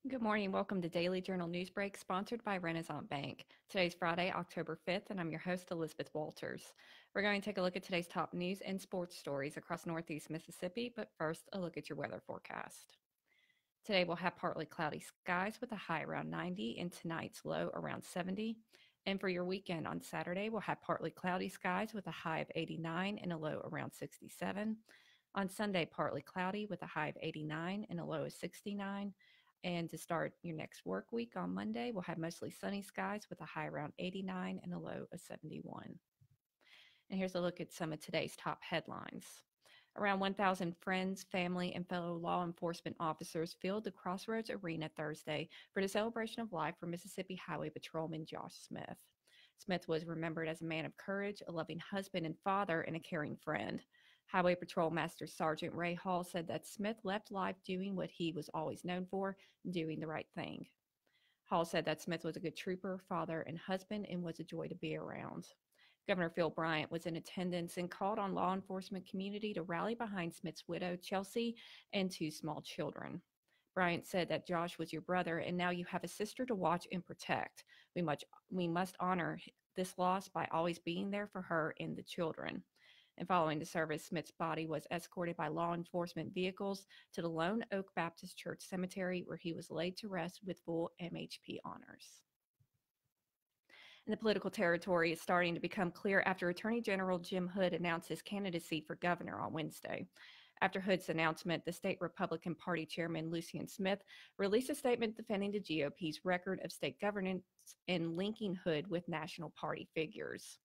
Good morning. Welcome to Daily Journal News Break, sponsored by Renaissance Bank. Today's Friday, October 5th, and I'm your host, Elizabeth Walters. We're going to take a look at today's top news and sports stories across Northeast Mississippi, but first, a look at your weather forecast. Today, we'll have partly cloudy skies with a high around 90 and tonight's low around 70. And for your weekend on Saturday, we'll have partly cloudy skies with a high of 89 and a low around 67. On Sunday, partly cloudy with a high of 89 and a low of 69. And to start your next work week on Monday, we'll have mostly sunny skies with a high around 89 and a low of 71. And here's a look at some of today's top headlines. Around 1,000 friends, family, and fellow law enforcement officers filled the Crossroads Arena Thursday for the celebration of life for Mississippi Highway Patrolman Josh Smith. Smith was remembered as a man of courage, a loving husband and father, and a caring friend. Highway Patrol Master Sergeant Ray Hall said that Smith left life doing what he was always known for, doing the right thing. Hall said that Smith was a good trooper, father, and husband, and was a joy to be around. Governor Phil Bryant was in attendance and called on law enforcement community to rally behind Smith's widow, Chelsea, and two small children. Bryant said that Josh was your brother, and now you have a sister to watch and protect. We must honor this loss by always being there for her and the children. And following the service, Smith's body was escorted by law enforcement vehicles to the Lone Oak Baptist Church Cemetery, where he was laid to rest with full MHP honors. And the political territory is starting to become clear after Attorney General Jim Hood announced his candidacy for governor on Wednesday. After Hood's announcement, the state Republican Party chairman, Lucian Smith, released a statement defending the GOP's record of state governance and linking Hood with national party figures.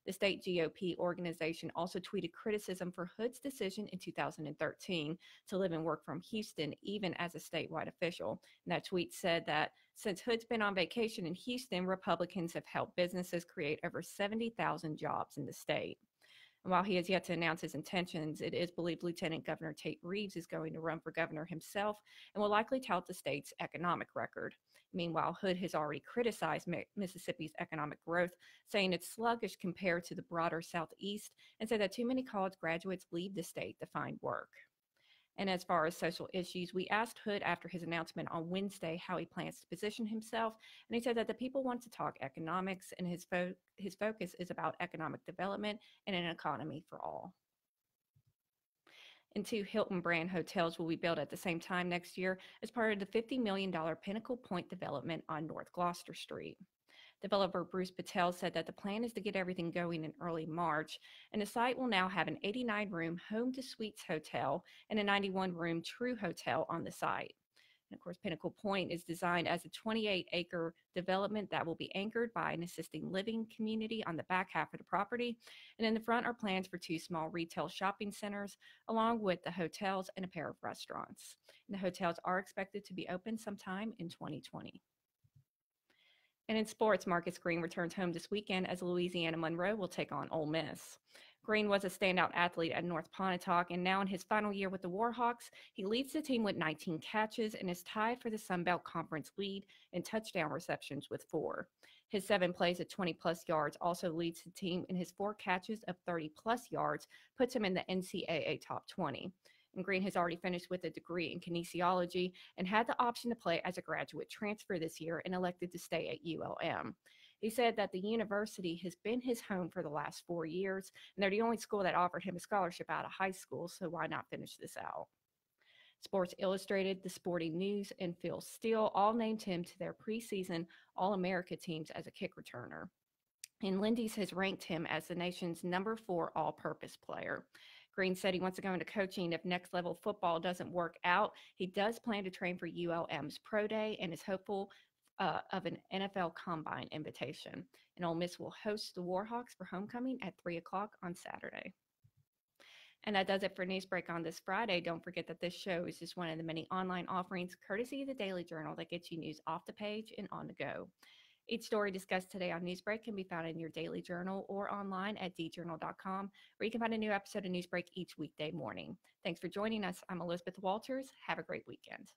The state GOP organization also tweeted criticism for Hood's decision in 2013 to live and work from Houston, even as a statewide official. And that tweet said that since Hood's been on vacation in Houston, Republicans have helped businesses create over 70,000 jobs in the state. And while he has yet to announce his intentions, it is believed Lieutenant Governor Tate Reeves is going to run for governor himself and will likely tout the state's economic record. Meanwhile, Hood has already criticized Mississippi's economic growth, saying it's sluggish compared to the broader Southeast, and said that too many college graduates leave the state to find work. And as far as social issues, we asked Hood after his announcement on Wednesday how he plans to position himself, and he said that the people want to talk economics, and his focus is about economic development and an economy for all. And two Hilton brand hotels will be built at the same time next year as part of the $50 million Pinnacle Point development on North Gloucester Street. Developer Bruce Patel said that the plan is to get everything going in early March, and the site will now have an 89-room Home to Suites hotel and a 91-room True Hotel on the site. And of course, Pinnacle Point is designed as a 28-acre development that will be anchored by an assisted living community on the back half of the property. And in the front are plans for two small retail shopping centers, along with the hotels and a pair of restaurants. And the hotels are expected to be open sometime in 2020. And in sports, Marcus Green returns home this weekend as Louisiana Monroe will take on Ole Miss. Green was a standout athlete at North Pontotoc, and now in his final year with the Warhawks, he leads the team with 19 catches and is tied for the Sun Belt Conference lead in touchdown receptions with 4. His 7 plays at 20-plus yards also leads the team, and his 4 catches of 30-plus yards puts him in the NCAA top 20. And Green has already finished with a degree in kinesiology and had the option to play as a graduate transfer this year and elected to stay at ULM. He said that the university has been his home for the last 4 years, and they're the only school that offered him a scholarship out of high school, so why not finish this out? Sports Illustrated, The Sporting News, and Phil Steele all named him to their preseason All-America teams as a kick returner. And Lindy's has ranked him as the nation's number 4 all-purpose player. Green said he wants to go into coaching if next level football doesn't work out. He does plan to train for ULM's Pro Day and is hopeful of an NFL Combine invitation. And Ole Miss will host the Warhawks for homecoming at 3 o'clock on Saturday. And that does it for Newsbreak on this Friday. Don't forget that this show is just one of the many online offerings courtesy of the Daily Journal that gets you news off the page and on the go. Each story discussed today on Newsbreak can be found in your Daily Journal or online at djournal.com, where you can find a new episode of Newsbreak each weekday morning. Thanks for joining us. I'm Elizabeth Walters. Have a great weekend.